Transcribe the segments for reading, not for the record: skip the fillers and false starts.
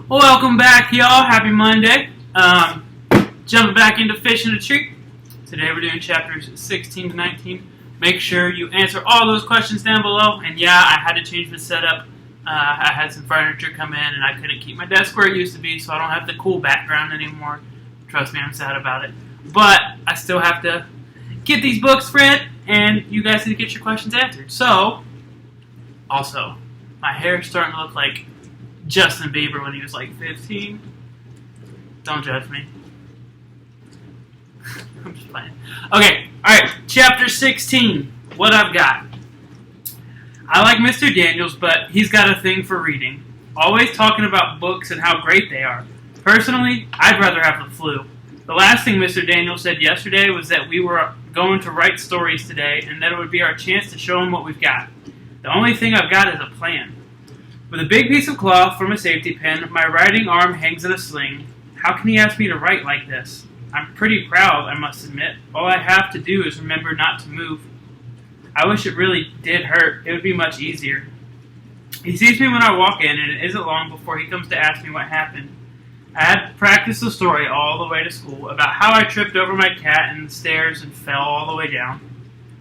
Welcome back, y'all. Happy Monday. Jumping back into Fish in a Tree. Today we're doing chapters 16 to 19. Make sure you answer all those questions down below. And yeah, I had to change the setup. I had some furniture come in and I couldn't keep my desk where it used to be, so I don't have the cool background anymore. Trust me, I'm sad about it. But I still have to get these books read, and you guys need to get your questions answered. So, also, my hair is starting to look like Justin Bieber when he was like 15. Don't judge me. I'm just playing. Okay, alright, chapter 16. What I've got. I like Mr. Daniels, but he's got a thing for reading. Always talking about books and how great they are. Personally, I'd rather have the flu. The last thing Mr. Daniels said yesterday was that we were going to write stories today and that it would be our chance to show him what we've got. The only thing I've got is a plan. With a big piece of cloth from a safety pin, my writing arm hangs in a sling. How can he ask me to write like this? I'm pretty proud, I must admit. All I have to do is remember not to move. I wish it really did hurt. It would be much easier. He sees me when I walk in, and it isn't long before he comes to ask me what happened. I had practiced the story all the way to school about how I tripped over my cat in the stairs and fell all the way down.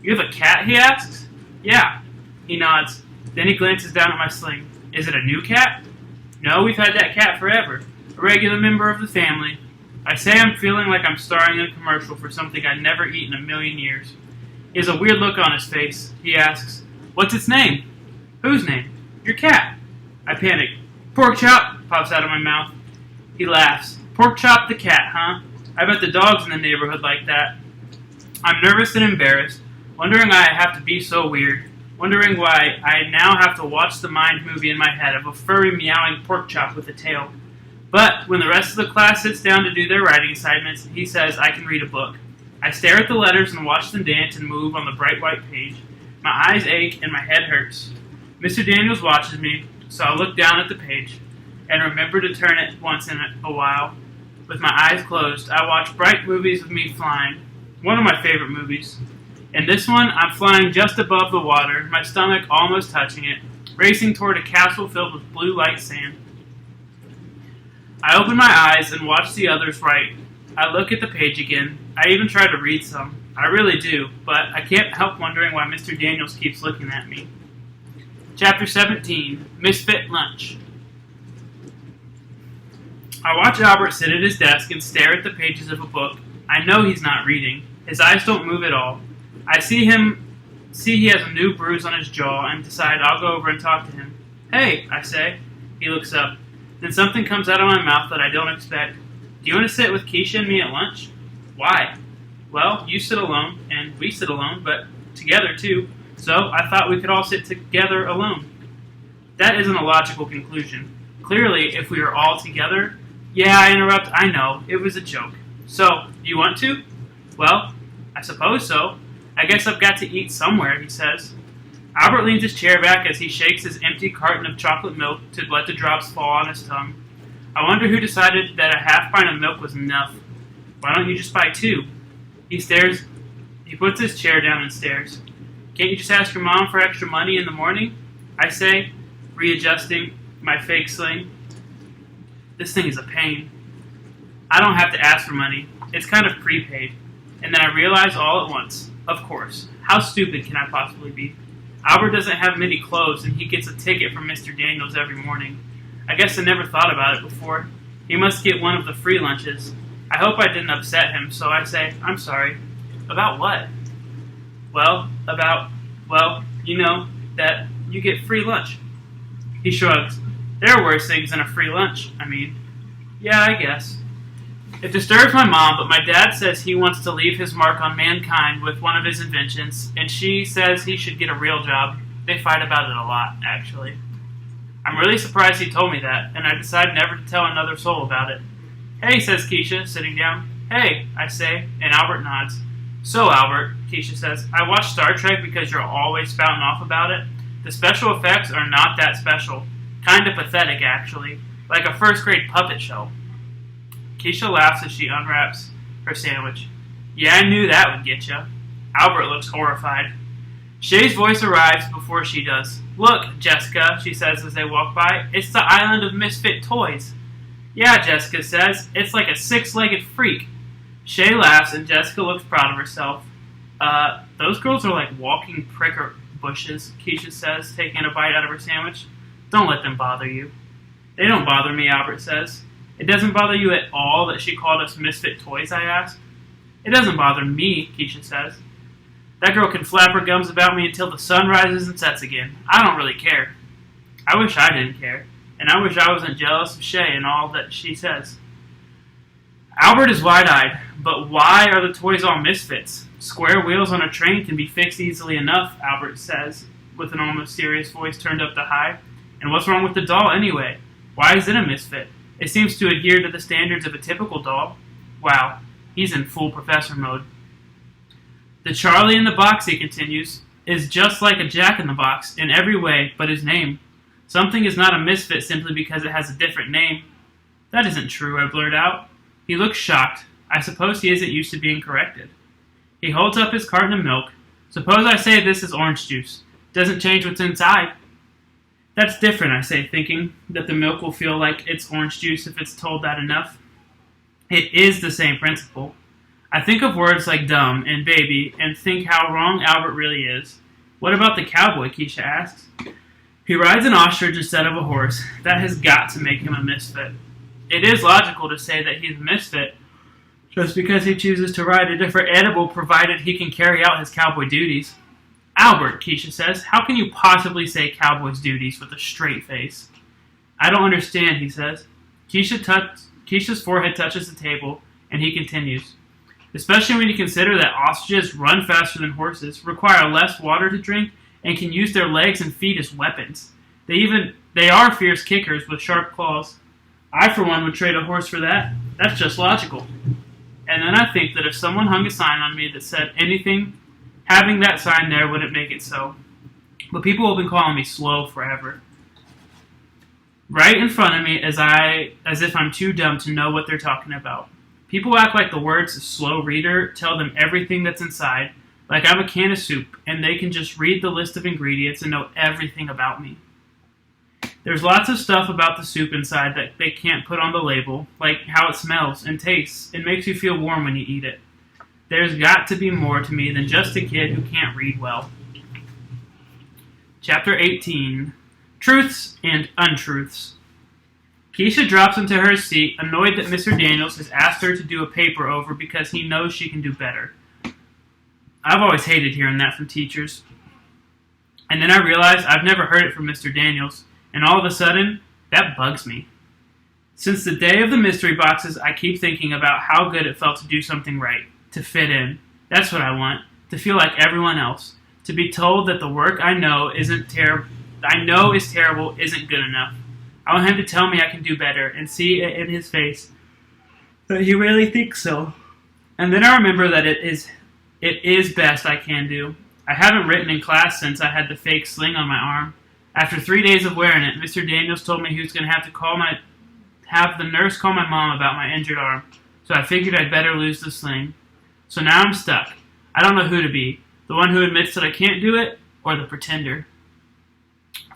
You have a cat, he asks? Yeah. He nods. Then he glances down at my sling. Is it a new cat? No, we've had that cat forever. A regular member of the family. I say I'm feeling like I'm starring in a commercial for something I'd never eaten in a million years. He has a weird look on his face. He asks, what's its name? Whose name? Your cat. I panic. Pork chop, pops out of my mouth. He laughs. Pork chop the cat, huh? I bet the dogs in the neighborhood like that. I'm nervous and embarrassed, wondering why I have to be so weird. Wondering why I now have to watch the mind movie in my head of a furry meowing pork chop with a tail. But when the rest of the class sits down to do their writing assignments, he says I can read a book. I stare at the letters and watch them dance and move on the bright white page. My eyes ache and my head hurts. Mr. Daniels watches me, so I look down at the page and remember to turn it once in a while. With my eyes closed, I watch bright movies of me flying. One of my favorite movies. In this one, I'm flying just above the water, my stomach almost touching it, racing toward a castle filled with blue light sand. I open my eyes and watch the others write. I look at the page again. I even try to read some. I really do, but I can't help wondering why Mr. Daniels keeps looking at me. Chapter 17, Misfit Lunch. I watch Albert sit at his desk and stare at the pages of a book. I know he's not reading. His eyes don't move at all. I see he has a new bruise on his jaw and decide I'll go over and talk to him. Hey, I say. He looks up. Then something comes out of my mouth that I don't expect. Do you want to sit with Keisha and me at lunch? Why? Well, you sit alone, and we sit alone, but together too, so I thought we could all sit together alone. That isn't a logical conclusion. Clearly, if we were all together... Yeah, I interrupt, I know, it was a joke. So, do you want to? Well, I suppose so. I guess I've got to eat somewhere, he says. Albert leans his chair back as he shakes his empty carton of chocolate milk to let the drops fall on his tongue. I wonder who decided that a half pint of milk was enough. Why don't you just buy 2? He stares. He puts his chair down and stares. Can't you just ask your mom for extra money in the morning? I say, readjusting my fake sling. This thing is a pain. I don't have to ask for money. It's kind of prepaid. And then I realize all at once. Of course. How stupid can I possibly be? Albert doesn't have many clothes, and he gets a ticket from Mr. Daniels every morning. I guess I never thought about it before. He must get one of the free lunches. I hope I didn't upset him, so I say, I'm sorry. About what? Well, you know, that you get free lunch. He shrugs. There are worse things than a free lunch, I mean. Yeah, I guess. It disturbs my mom, but my dad says he wants to leave his mark on mankind with one of his inventions, and she says he should get a real job. They fight about it a lot, actually. I'm really surprised he told me that, and I decide never to tell another soul about it. Hey, says Keisha, sitting down. Hey, I say, and Albert nods. So, Albert, Keisha says, I watch Star Trek because you're always spouting off about it. The special effects are not that special. Kinda pathetic, actually. Like a first-grade puppet show. Keisha laughs as she unwraps her sandwich. Yeah, I knew that would get you. Albert looks horrified. Shay's voice arrives before she does. Look, Jessica, she says as they walk by, it's the island of misfit toys. Yeah, Jessica says. It's like a six-legged freak. Shay laughs and Jessica looks proud of herself. Those girls are like walking pricker bushes, Keisha says, taking a bite out of her sandwich. Don't let them bother you. They don't bother me, Albert says. It doesn't bother you at all that she called us misfit toys, I ask. It doesn't bother me, Keisha says. That girl can flap her gums about me until the sun rises and sets again. I don't really care. I wish I didn't care, and I wish I wasn't jealous of Shay and all that she says. Albert is wide-eyed, but why are the toys all misfits? Square wheels on a train can be fixed easily enough, Albert says, with an almost serious voice turned up to high. And what's wrong with the doll anyway? Why is it a misfit? It seems to adhere to the standards of a typical doll. Wow, he's in full professor mode. The Charlie in the box, he continues, is just like a Jack-in-the-Box in every way but his name. Something is not a misfit simply because it has a different name. That isn't true, I blurt out. He looks shocked. I suppose he isn't used to being corrected. He holds up his carton of milk. Suppose I say this is orange juice. Doesn't change what's inside. That's different, I say, thinking that the milk will feel like it's orange juice if it's told that enough. It is the same principle. I think of words like dumb and baby and think how wrong Albert really is. What about the cowboy, Keisha asks. He rides an ostrich instead of a horse. That has got to make him a misfit. It is logical to say that he's a misfit just because he chooses to ride a different animal provided he can carry out his cowboy duties. Albert, Keisha says, how can you possibly say cowboy's duties with a straight face? I don't understand, he says. Keisha's forehead touches the table, and he continues. Especially when you consider that ostriches run faster than horses, require less water to drink, and can use their legs and feet as weapons. They are fierce kickers with sharp claws. I, for one, would trade a horse for that. That's just logical. And then I think that if someone hung a sign on me that said anything, having that sign there wouldn't make it so. But people have been calling me slow forever. Right in front of me as if I'm too dumb to know what they're talking about. People act like the words slow reader tell them everything that's inside, like I'm a can of soup, and they can just read the list of ingredients and know everything about me. There's lots of stuff about the soup inside that they can't put on the label, like how it smells and tastes. It makes you feel warm when you eat it. There's got to be more to me than just a kid who can't read well. Chapter 18. Truths and Untruths. Keisha drops into her seat, annoyed that Mr. Daniels has asked her to do a paper over because he knows she can do better. I've always hated hearing that from teachers. And then I realize I've never heard it from Mr. Daniels, and all of a sudden, that bugs me. Since the day of the mystery boxes, I keep thinking about how good it felt to do something right, to fit in. That's what I want, to feel like everyone else, to be told that the work I know is terrible isn't good enough. I want him to tell me I can do better and see it in his face that he really thinks so. And then I remember that it is best I can do. I haven't written in class since I had the fake sling on my arm. After 3 days of wearing it, Mr. Daniels told me he was going to have the nurse call my mom about my injured arm, so I figured I'd better lose the sling. So now I'm stuck. I don't know who to be, the one who admits that I can't do it, or the pretender.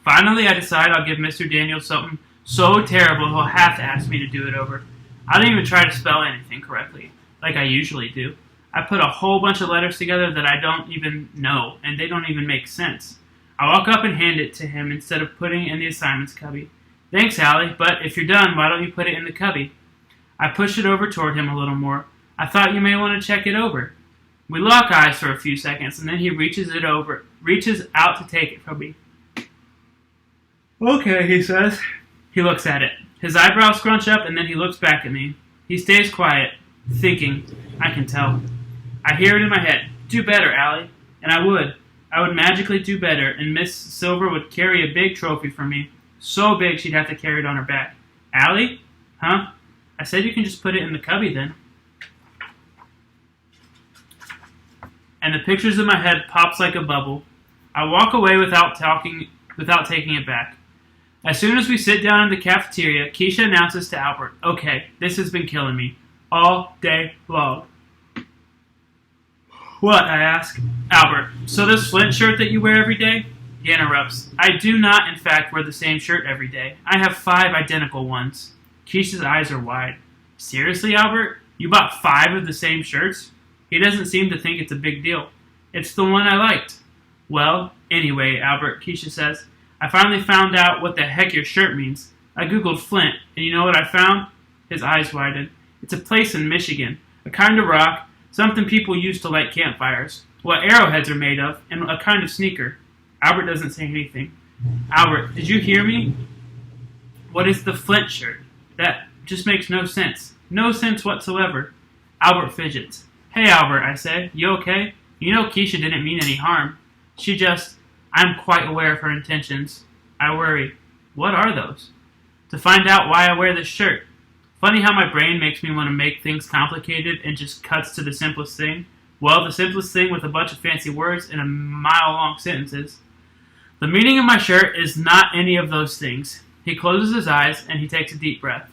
Finally, I decide I'll give Mr. Daniels something so terrible he'll have to ask me to do it over. I don't even try to spell anything correctly, like I usually do. I put a whole bunch of letters together that I don't even know, and they don't even make sense. I walk up and hand it to him instead of putting it in the assignments cubby. Thanks, Allie, but if you're done, why don't you put it in the cubby? I push it over toward him a little more. I thought you may want to check it over. We lock eyes for a few seconds, and then he reaches out to take it from me. Okay, he says. He looks at it. His eyebrows scrunch up, and then he looks back at me. He stays quiet, thinking. I can tell. I hear it in my head. Do better, Allie. And I would. I would magically do better, and Miss Silver would carry a big trophy for me. So big she'd have to carry it on her back. Allie? Huh? I said you can just put it in the cubby then. And the pictures in my head pops like a bubble. I walk away without taking it back. As soon as we sit down in the cafeteria, Keisha announces to Albert, okay, this has been killing me. All day long. What? I ask. Albert, so this Flint shirt that you wear every day? He interrupts. I do not, in fact, wear the same shirt every day. I have 5 identical ones. Keisha's eyes are wide. Seriously, Albert? You bought 5 of the same shirts? He doesn't seem to think it's a big deal. It's the one I liked. Well, anyway, Albert, Keisha says, I finally found out what the heck your shirt means. I googled Flint, and you know what I found? His eyes widened. It's a place in Michigan. A kind of rock, something people use to light campfires. What arrowheads are made of, and a kind of sneaker. Albert doesn't say anything. Albert, did you hear me? What is the Flint shirt? That just makes no sense. No sense whatsoever. Albert fidgets. Hey, Albert, I say. You okay? You know Keisha didn't mean any harm. She just... I'm quite aware of her intentions. I worry. What are those? To find out why I wear this shirt. Funny how my brain makes me want to make things complicated and just cuts to the simplest thing. Well, the simplest thing with a bunch of fancy words in a mile-long sentences. The meaning of my shirt is not any of those things. He closes his eyes and he takes a deep breath.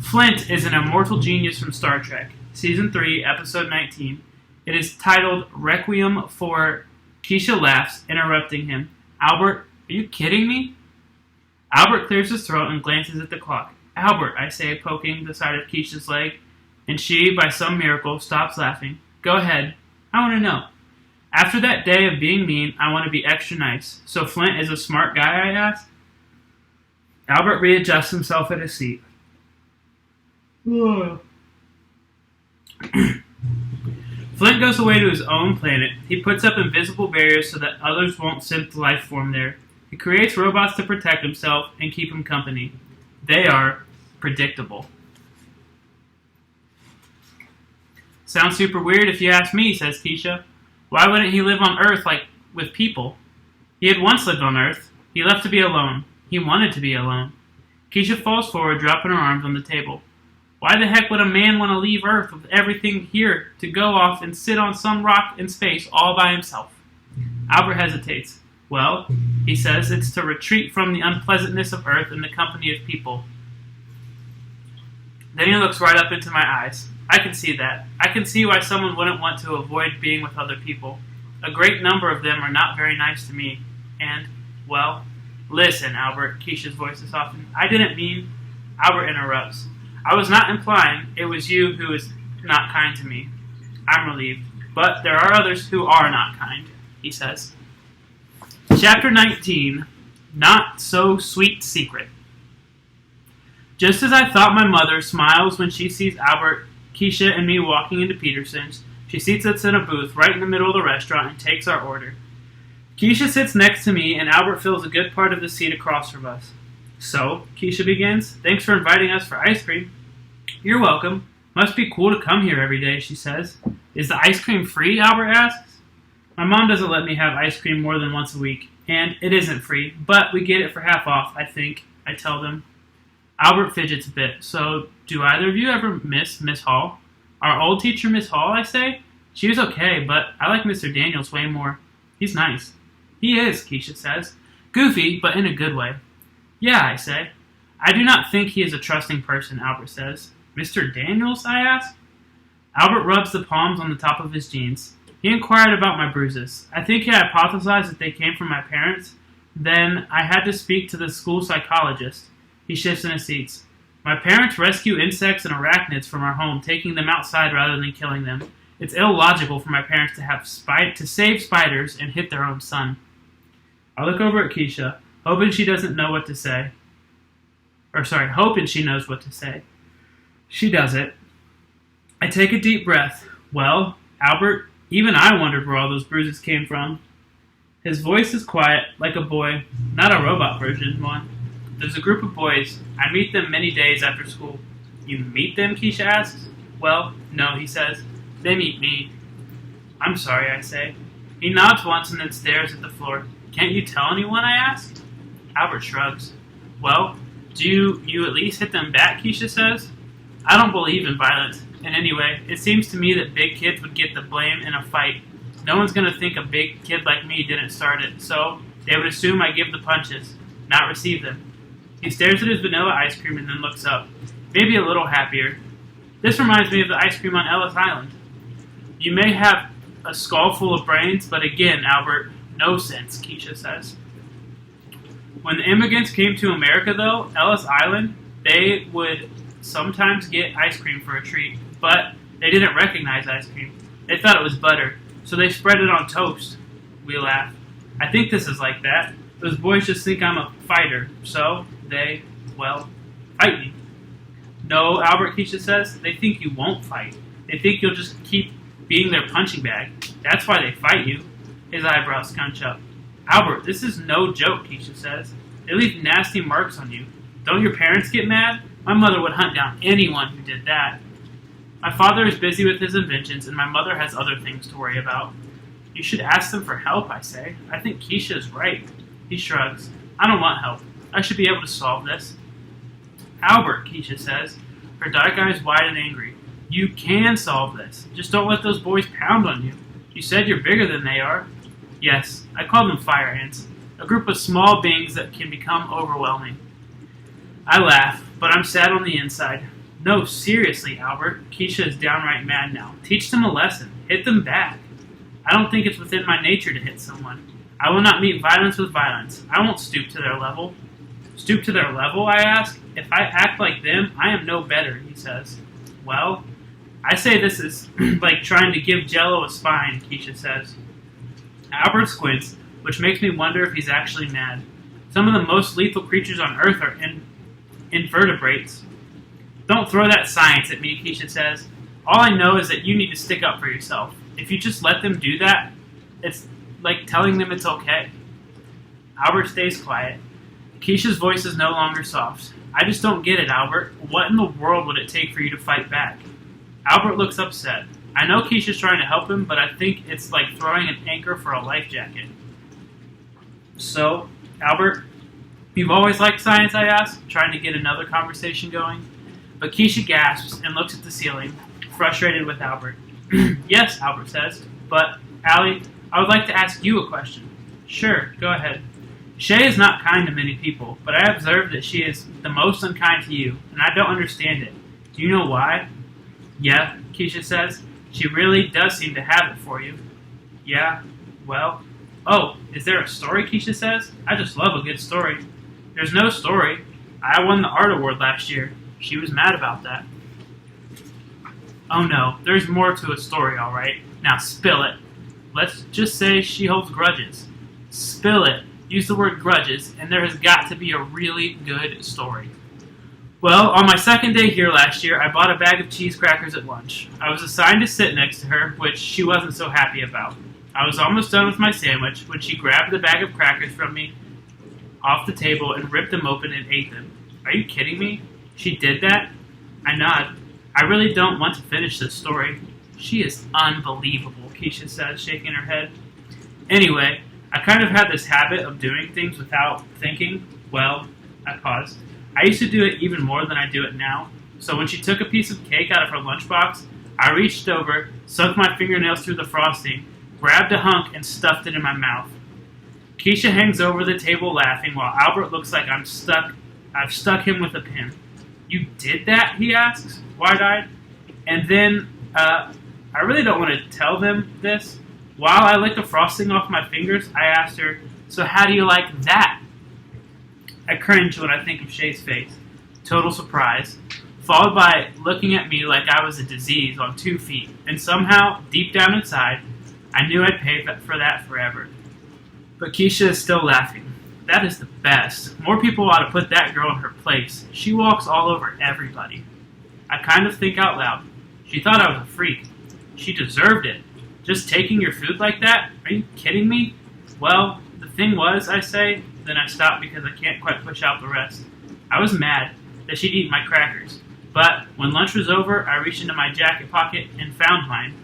Flint is an immortal genius from Star Trek, Season 3, Episode 19. It is titled Requiem for... Keisha laughs, interrupting him. Albert, are you kidding me? Albert clears his throat and glances at the clock. Albert, I say, poking the side of Keisha's leg, and she, by some miracle, stops laughing. Go ahead. I want to know. After that day of being mean, I want to be extra nice. So Flint is a smart guy, I ask? Albert readjusts himself at his seat. Flint goes away to his own planet. He puts up invisible barriers so that others won't sense life form there. He creates robots to protect himself and keep him company. They are predictable. Sounds super weird if you ask me, says Keisha. Why wouldn't he live on Earth like with people? He had once lived on Earth. He left to be alone. He wanted to be alone. Keisha falls forward, dropping her arms on the table. Why the heck would a man want to leave Earth with everything here to go off and sit on some rock in space all by himself? Albert hesitates. Well, he says, it's to retreat from the unpleasantness of Earth in the company of people. Then he looks right up into my eyes. I can see that. I can see why someone wouldn't want to avoid being with other people. A great number of them are not very nice to me. And, well, listen, Albert, Keisha's voice is softened. I didn't mean... Albert interrupts. I was not implying it was you who is not kind to me. I'm relieved. But there are others who are not kind, he says. Chapter 19, Not So Sweet Secret. Just as I thought my mother smiles when she sees Albert, Keisha, and me walking into Peterson's, she seats us in a booth right in the middle of the restaurant and takes our order. Keisha sits next to me, and Albert fills a good part of the seat across from us. So, Keisha begins, thanks for inviting us for ice cream. You're welcome. Must be cool to come here every day, she says. Is the ice cream free, Albert asks. My mom doesn't let me have ice cream more than once a week, and it isn't free, but we get it for half off, I think, I tell them. Albert fidgets a bit. So, do either of you ever miss Miss Hall? Our old teacher, Miss Hall, I say? She was okay, but I like Mr. Daniels way more. He's nice. He is, Keisha says. Goofy, but in a good way. Yeah, I say. I do not think he is a trusting person, Albert says. Mr. Daniels, I ask? Albert rubs the palms on the top of his jeans. He inquired about my bruises. I think he hypothesized that they came from my parents. Then I had to speak to the school psychologist. He shifts in his seats. My parents rescue insects and arachnids from our home, taking them outside rather than killing them. It's illogical for my parents to have to save spiders and hit their own son. I look over at Keisha, hoping she doesn't know what to say. Hoping she knows what to say. She does it. I take a deep breath. Well, Albert, even I wondered where all those bruises came from. His voice is quiet, like a boy, not a robot version one. There's a group of boys. I meet them many days after school. You meet them, Keisha asks. Well, no, he says. They meet me. I'm sorry, I say. He nods once and then stares at the floor. Can't you tell anyone, I ask? Albert shrugs. Well, do you at least hit them back, Keisha says. I don't believe in violence. And anyway, it seems to me that big kids would get the blame in a fight. No one's going to think a big kid like me didn't start it, so they would assume I give the punches, not receive them. He stares at his vanilla ice cream and then looks up, maybe a little happier. This reminds me of the ice cream on Ellis Island. You may have a skull full of brains, but again, Albert, no sense, Keisha says. When the immigrants came to America, though, Ellis Island, they would sometimes get ice cream for a treat, but they didn't recognize ice cream. They thought it was butter, so they spread it on toast. We laugh. I think this is like that. Those boys just think I'm a fighter, so they, fight me. No, Albert, Keisha says, they think you won't fight. They think you'll just keep being their punching bag. That's why they fight you. His eyebrows scrunch up. Albert, this is no joke, Keisha says. They leave nasty marks on you. Don't your parents get mad? My mother would hunt down anyone who did that. My father is busy with his inventions, and my mother has other things to worry about. You should ask them for help, I say. I think Keisha is right. He shrugs. I don't want help. I should be able to solve this. Albert, Keisha says, her dark eyes wide and angry. You can solve this. Just don't let those boys pound on you. You said you're bigger than they are. Yes, I call them fire ants. A group of small beings that can become overwhelming. I laugh, but I'm sad on the inside. No, seriously, Albert. Keisha is downright mad now. Teach them a lesson. Hit them back. I don't think it's within my nature to hit someone. I will not meet violence with violence. I won't stoop to their level. Stoop to their level, I ask? If I act like them, I am no better, he says. Well, I say this is like trying to give Jell-O a spine, Keisha says. Albert squints, which makes me wonder if he's actually mad. Some of the most lethal creatures on Earth are invertebrates. Don't throw that science at me, Keisha says. All I know is that you need to stick up for yourself. If you just let them do that, it's like telling them it's okay. Albert stays quiet. Keisha's voice is no longer soft. I just don't get it, Albert. What in the world would it take for you to fight back? Albert looks upset. I know Keisha's trying to help him, but I think it's like throwing an anchor for a life jacket. So, Albert, you've always liked science, I ask, trying to get another conversation going. But Keisha gasps and looks at the ceiling, frustrated with Albert. Yes, Albert says, but, Allie, I would like to ask you a question. Sure, go ahead. Shay is not kind to many people, but I observe that she is the most unkind to you, and I don't understand it. Do you know why? Yeah, Keisha says. She really does seem to have it for you. Yeah, well... Oh, is there a story, Keisha says? I just love a good story. There's no story. I won the art award last year. She was mad about that. Oh no, there's more to a story, alright. Now spill it. Let's just say she holds grudges. Spill it. Use the word grudges, and there has got to be a really good story. Well, on my second day here last year, I bought a bag of cheese crackers at lunch. I was assigned to sit next to her, which she wasn't so happy about. I was almost done with my sandwich when she grabbed the bag of crackers from me off the table and ripped them open and ate them. Are you kidding me? She did that? I nod. I really don't want to finish this story. She is unbelievable, Keisha says, shaking her head. Anyway, I kind of had this habit of doing things without thinking. Well, I paused. I used to do it even more than I do it now. So when she took a piece of cake out of her lunchbox, I reached over, sunk my fingernails through the frosting, grabbed a hunk, and stuffed it in my mouth. Keisha hangs over the table laughing while Albert looks like I've stuck him with a pin. You did that? He asks, wide-eyed. And then, I really don't want to tell them this. While I lick the frosting off my fingers, I asked her, so how do you like that? I cringe when I think of Shay's face. Total surprise. Followed by looking at me like I was a disease on 2 feet. And somehow, deep down inside, I knew I'd pay for that forever. But Keisha is still laughing. That is the best. More people ought to put that girl in her place. She walks all over everybody. I kind of think out loud. She thought I was a freak. She deserved it. Just taking your food like that? Are you kidding me? Well, the thing was, I say, then I stop because I can't quite push out the rest. I was mad that she'd eat my crackers. But when lunch was over, I reached into my jacket pocket and found mine.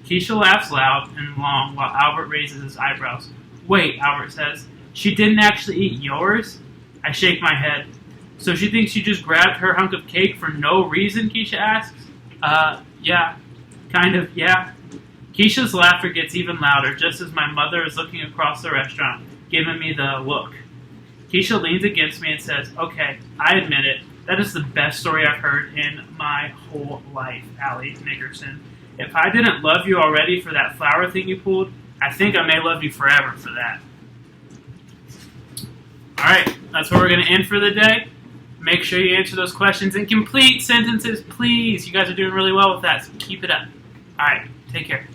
Keisha laughs loud and long while Albert raises his eyebrows. Wait, Albert says. She didn't actually eat yours? I shake my head. So she thinks you just grabbed her hunk of cake for no reason, Keisha asks. Yeah. Kind of, yeah. Keisha's laughter gets even louder just as my mother is looking across the restaurant, giving me the look. Keisha leans against me and says, okay, I admit it. That is the best story I've heard in my whole life, Allie Nickerson. If I didn't love you already for that flower thing you pulled, I think I may love you forever for that. Alright, that's where we're going to end for the day. Make sure you answer those questions in complete sentences, please. You guys are doing really well with that, so keep it up. All right, take care.